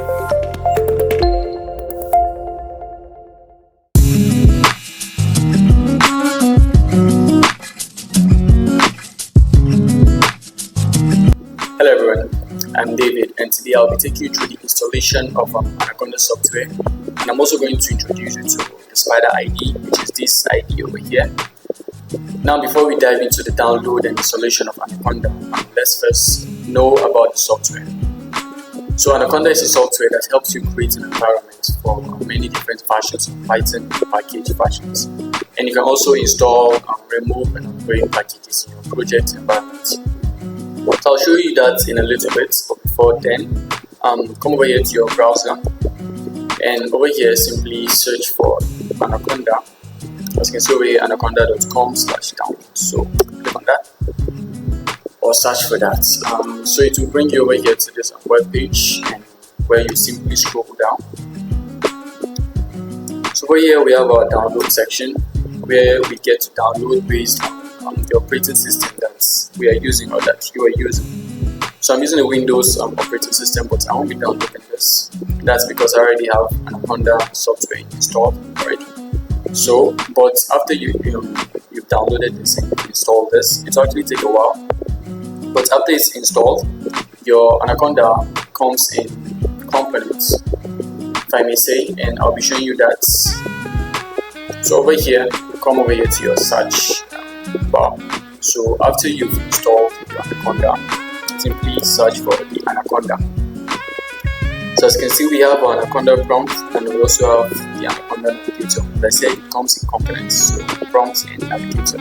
Hello everyone, I'm David, and today I'll be taking you through the installation of Anaconda software, and I'm also going to introduce you to the Spyder IDE, which is this IDE over here. Now, before we dive into the download and installation of Anaconda, let's first know about the software. So Anaconda is a software that helps you create an environment for many different versions of Python package versions, and you can also install, remove and upgrade packages in your project environment. So I'll show you that in a little bit, but before then, come over here to your browser, and over here simply search for Anaconda. As you can see over here, anaconda.com/download. So click on that or search for that. So it will bring you over here to this web page, and where you simply scroll down. So over here we have our download section, where we get to download based on the operating system that we are using or that you are using. So I'm using a Windows operating system, but I won't be downloading this. That's because I already have Anaconda software installed already. So, but after you've downloaded this and installed this, it will actually take a while. But after it's installed, your Anaconda comes in components, if I may say, and I'll be showing you that. So over here, come over here to your search bar. So after you've installed the Anaconda, simply search for the Anaconda. So as you can see, we have our Anaconda prompt, and we also have the Anaconda navigator. As I said, it comes in components, so prompt and navigator.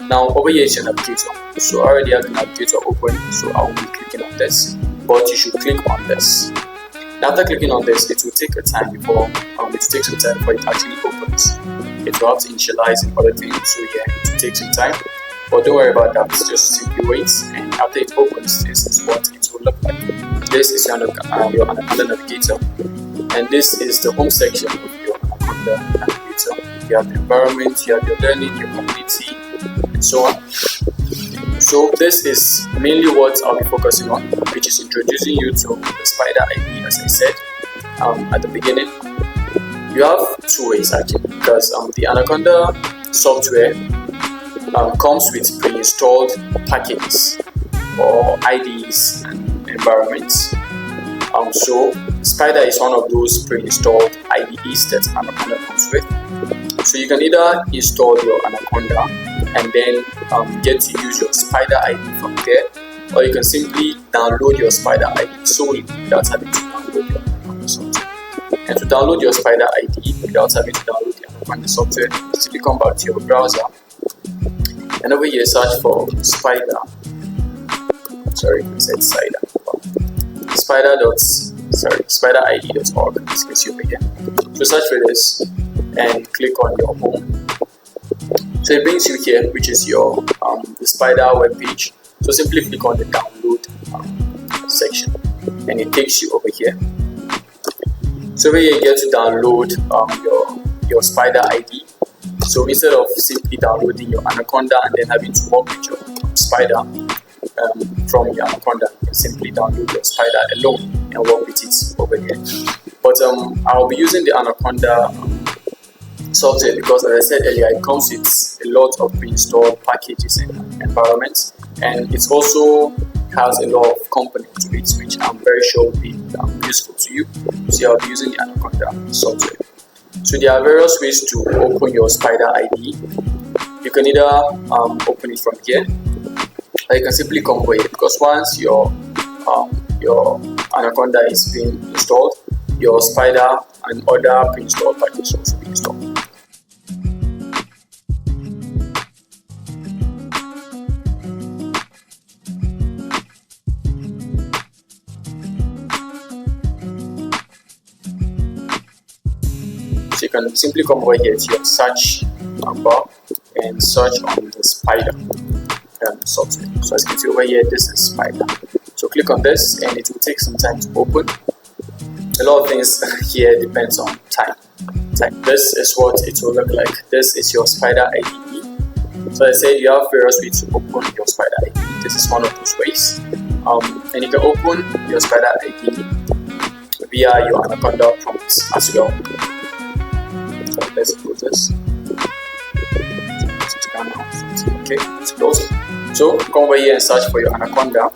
Now over here is your navigator. So I already have the navigator open, so I will be clicking on this, but you should click on this. Now after clicking on this, it will take a time before it takes some time before it actually opens. It will have to initialize and other things, so yeah, it will take some time. But don't worry about that, just simply wait, and after it opens, this is what it will look like. This is your Anaconda navigator, and this is the home section of your Anaconda navigator. You have the environment, you have your learning, your community, and so on. So this is mainly what I'll be focusing on, which is introducing you to the Spyder IDE, as I said at the beginning. You have two ways actually, because the Anaconda software comes with pre-installed packages or IDEs and environments. So Spyder is one of those pre-installed IDEs that Anaconda comes with. So you can either install your Anaconda and then get to use your Spyder IDE from there, or you can simply download your Spyder IDE solely without having to download your Anaconda software. And to download your Spyder IDE without having to download the Anaconda software, simply come back to your browser, and over here search for Spyder. Sorry, I said Spyder. SpyderIDE.org. As you can see over here. So search for this and click on your home. So it brings you here, which is your the Spyder web page. So simply click on the download section, and it takes you over here. So over here you get to download your Spyder IDE. So instead of simply downloading your Anaconda and then having to work with your Spyder from your Anaconda, you can simply download your Spyder alone and work with it over here. But I'll be using the Anaconda software because, as I said earlier, it comes with a lot of pre-installed packages and environments, and it also has a lot of components to it, which I'm very sure will be useful to you. So I'll be using the Anaconda software. So there are various ways to open your Spyder IDE. You can either open it from here, or you can simply come over here, because once your Anaconda is being installed, your Spyder and other pre-installed packages will also be installed. So you can simply come over here to your search bar and search on the Spyder software. So as you can see over here, this is Spyder. So click on this, and it will take some time to open. A lot of things here depends on time. This is what it will look like. This is your Spyder IDE. So as I said, you have various ways to open your Spyder IDE. This is one of those ways. And you can open your Spyder IDE via your Anaconda prompts as well. So let's close this. Okay, it's closed. So come over here and search for your Anaconda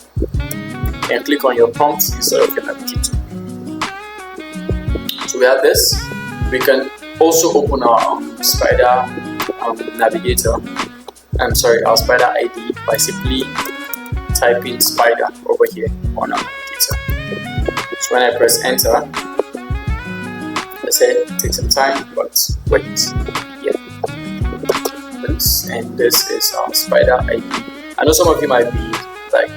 and click on your prompts instead of your navigator. So we have this. We can also open our Spyder navigator. Our Spyder IDE by simply typing Spyder over here on our navigator. So when I press enter, I said it takes some time, but wait. Yeah. And this is our Spyder IDE. I know some of you might be like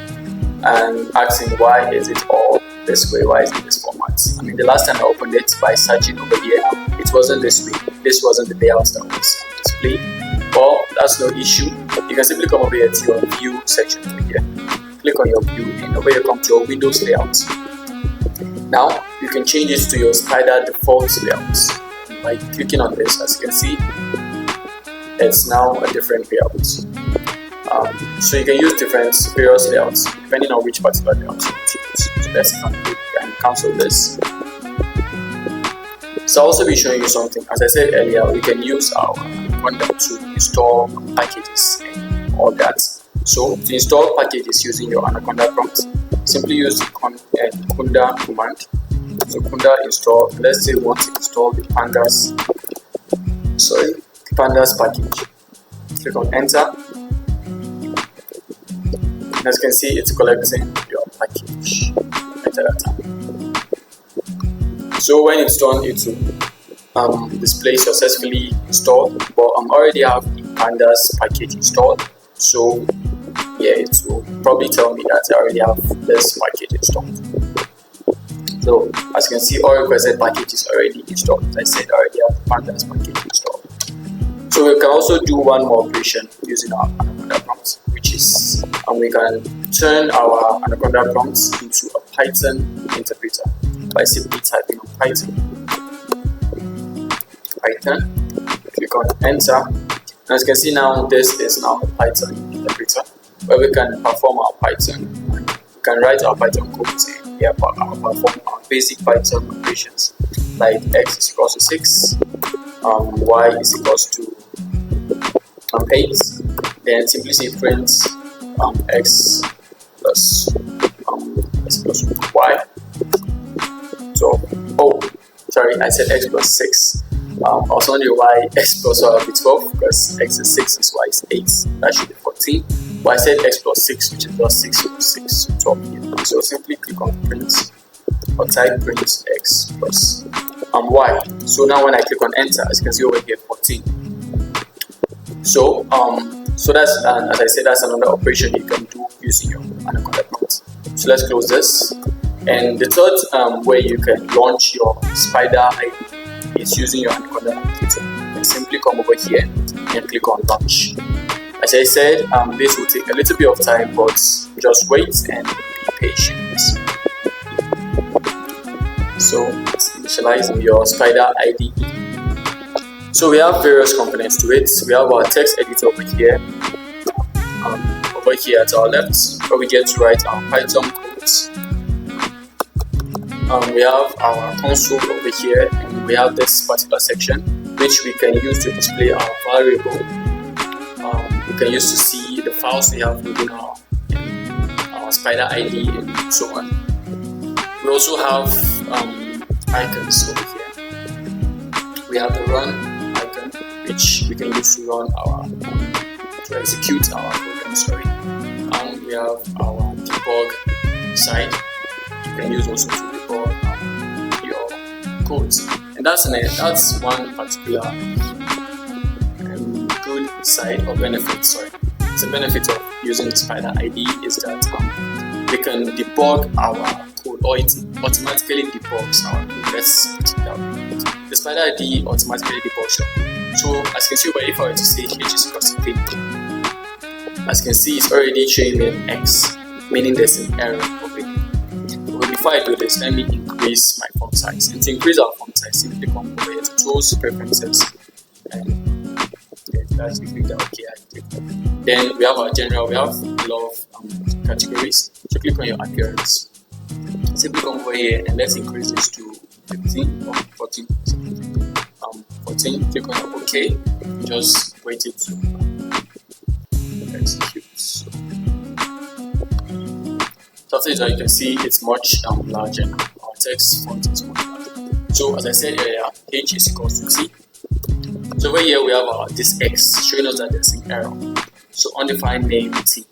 asking why is it all this way, why is it this format? I mean, the last time I opened it by searching over here, it wasn't this way. This wasn't the layout that was displayed. Well, that's no issue. You can simply come over here to your view section over here. Click on your view and over here come to your Windows layout. Now you can change it to your Spyder default layouts by clicking on this. As you can see, it's now a different layout. So you can use various layouts depending on which particular layout you want to use. So let's cancel this. So I'll also be showing you something. As I said earlier, we can use our Anaconda to install packages and all that. So to install packages using your Anaconda prompt, simply use the Kunda command. So Kunda install. Let's say we want to install the pandas package. Click on enter. As you can see, it's collecting your package. Enter that. So when it's done, it will display successfully installed. But I already have the pandas package installed. So yeah, it will probably tell me that I already have this package installed. So as you can see, all requested package is already installed. As I said, I already have the pandas package installed. So we can also do one more operation using our Anaconda prompts, which is we can turn our Anaconda prompts into a Python interpreter by simply typing on Python. Click on enter. As you can see now, this is now a Python interpreter where we can perform our Python. We can write our Python codes and perform our basic Python operations like x is equals to 6, y is equals to 8. Then simply say print x plus equals to y. So, I said x plus 6. I was wondering why x plus y will be 12 because x is 6 and y is 8. That should be 14. But I said x plus 6, which is just 6 equals 6. So 12 here. So simply click on print or type print x plus y. So now when I click on enter, as you can see over here, 14. So that's as I said, that's another operation you can do using your Anaconda prompt. So let's close this. And the third way you can launch your Spyder IDE is using your Anaconda navigator. And simply come over here and click on launch. As I said, this will take a little bit of time, but just wait and be patient. So it's initializing your Spyder IDE. So we have various components to it. We have our text editor over here at our left, where we get to write our Python codes. We have our console over here, and we have this particular section which we can use to display our variable. We can use to see the files we have within our Spyder IDE and so on. We also have icons over here. We have the run icon, which we can use to run to execute our program. We have our debug side. You can use also to debug your codes, and that's one particular good side or benefit. It's a benefit of using the Spyder IDE is that we can debug our code, or it automatically debugs our code. Let's put it that way. The Spyder IDE automatically debugs your code. So as you can see over here, if I were to say h is equals to 3, as you can see, it's already showing me an x, meaning there's an error over here. But before I do this, let me increase my font size. And to increase our font size, simply come over here to Tools, Preferences, and that's the click that OK. I click that. Then we have our general. We have a lot of categories. So click on your appearance. simply come over here and let's increase this to 15 or 14. 14, click on OK, just wait it to execute. So after that, you can see it's much larger. Our text font is much larger. So as I said earlier, h is equals to t. So over here we have this x showing us that there's an error. So undefined name t.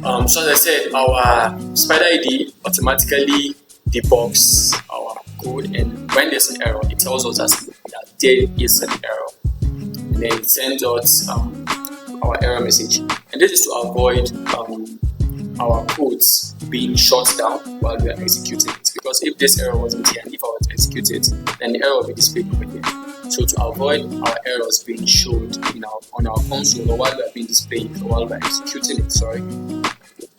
So as I said, our Spyder IDE automatically debugs our code, and when there's an error, it tells us that there is an error, and then it sends us our error message. And this is to avoid our codes being shut down while we are executing it. Because if this error wasn't here and if I were to execute it, then the error will be displayed over here. So to avoid our errors being showed on our console, or while we are being displayed, or while we are executing it,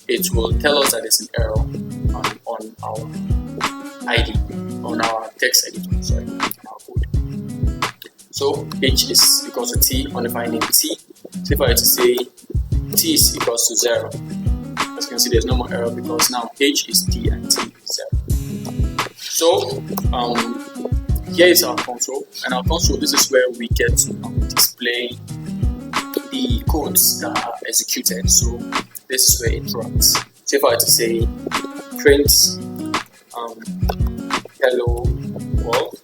it will tell us that there's an error on our ID, on our text editor, on our code. So h is equals to t, undefined name t. So if I were to say t is equals to 0, as you can see, there's no more error because now h is t and t is 0. So here is our console, and our console, this is where we get to display the codes that are executed. So this is where it runs. So if I were to say print hello world,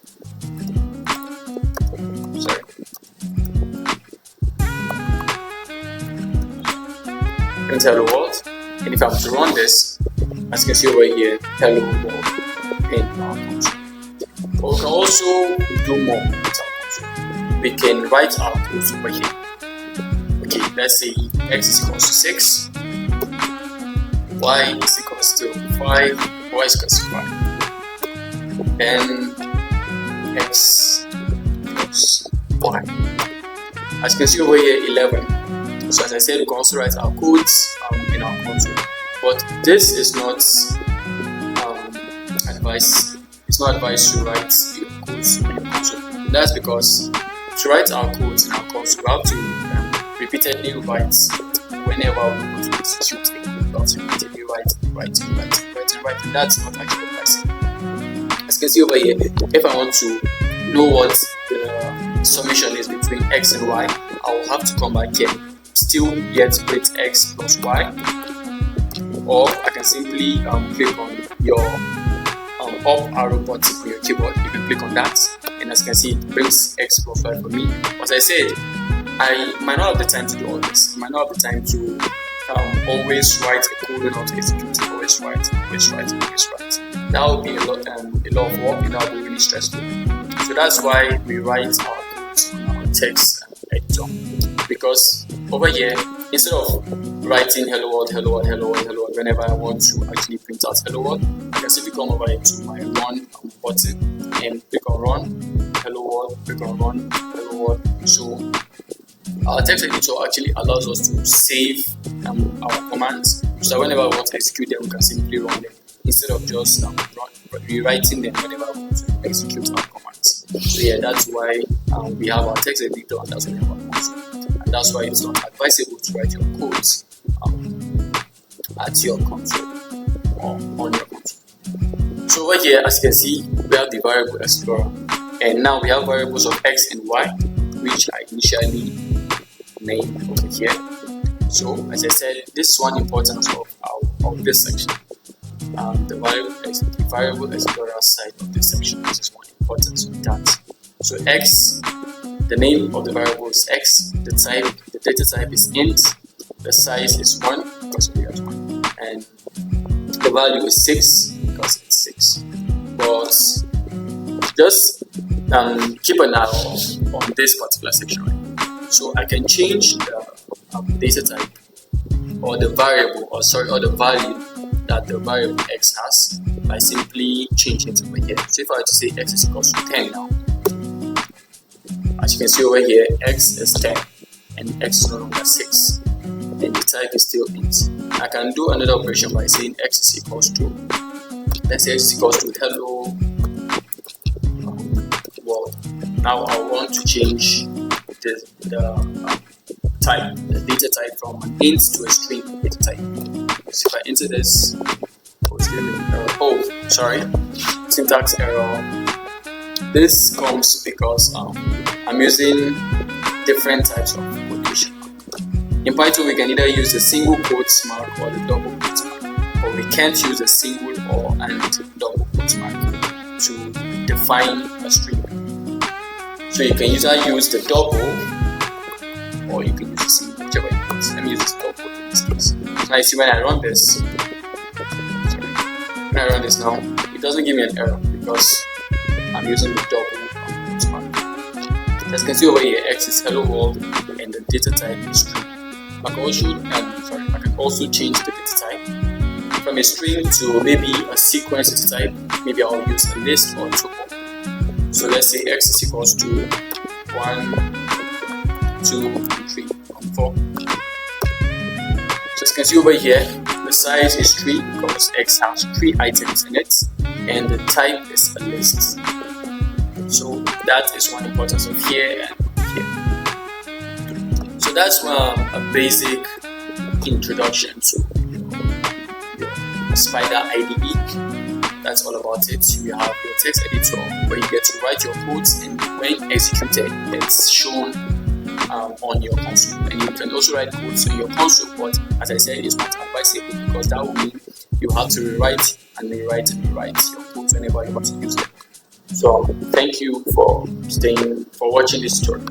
print hello world, and if I were to run this, as you can see over here, hello world in our console. But we can also do more with our console. We can write our codes over here. Okay, let's say x is equals to 6, y is equals to 5, y is equals to 5, then x plus y. As you can see over here, 11. So as I said, we can also write our codes in our console. But this is not advice. It's not advised to write your codes in your console. That's because to write our codes in our console, we have to repeatedly write whenever we want to execute it. We have to repeatedly write, and that's not actually advisable. As you can see over here, if I want to know what the summation is between x and y, I will have to come back here, still yet print x plus y, or I can simply click on your up arrow button on your keyboard. You can click on that, and as you can see, it brings x plus y for me. As I said, I might not have the time to do all this. I might not have the time to always write a code and not execute it. Always write. That would be a lot of work, and that would be really stressful. So that's why we write our codes on our text editor. Because over here, instead of writing hello world whenever I want to actually print out hello world, I can simply come over into my run button and click on run hello world, click on run hello world. So our text editor actually allows us to save our commands, so that whenever we want to execute them, we can simply run them instead of just rewriting them whenever we want to execute our commands. So yeah, that's why we have our text editor, and that's why we have our console. And that's why it's not advisable to write your codes at your console or on your console. So over here, as you can see, we have the variable explorer, and now we have variables of x and y, which I initially named over here. So as I said, this is one importance of this section. The variable explorer side of this section. This is one importance of that. So x, the name of the variable is x, the data type is int, the size is 1 because we got 1, and the value is 6 because it's 6. But just keep an eye on this particular section, right? So I can change the data type or the variable, or the value that the variable x has by simply changing it over here. So if I were to say x is equals to 10 now, as you can see over here, x is 10 and x is no longer 6, and the type is still int. I can do another operation by saying x is equals to, let's say x is equals to hello world. Now I want to change the data type from an int to a string data type. So if I enter this syntax error. This comes because I'm using different types of quotation. In Python, we can either use a single quotes mark or the double quotes mark, but we can't use a single or and double quotes mark to define a string. So you can either use the double or you can use the single, whichever you want. Let me use this double in this case. Now you see when I run this, now, it doesn't give me an error because I'm using the double quotes mark. As you can see over here, X is hello world and the data type is string. I can also change the data type from a string to maybe a sequence data type. Maybe I'll use a list or tuple. So let's say X is equals to 1, 2, 3, 4. So as you can see over here, the size is 3 because X has 3 items in it, and the type is a list. So that is one importance of here and here. So that's a basic introduction to Spyder IDE. That's all about it. You have your text editor where you get to write your codes, and when executed, it's shown on your console. And you can also write codes on your console, but as I said, it's not advisable because that will mean you have to rewrite and rewrite and rewrite your codes whenever you want to use them. So thank you for watching this tutorial.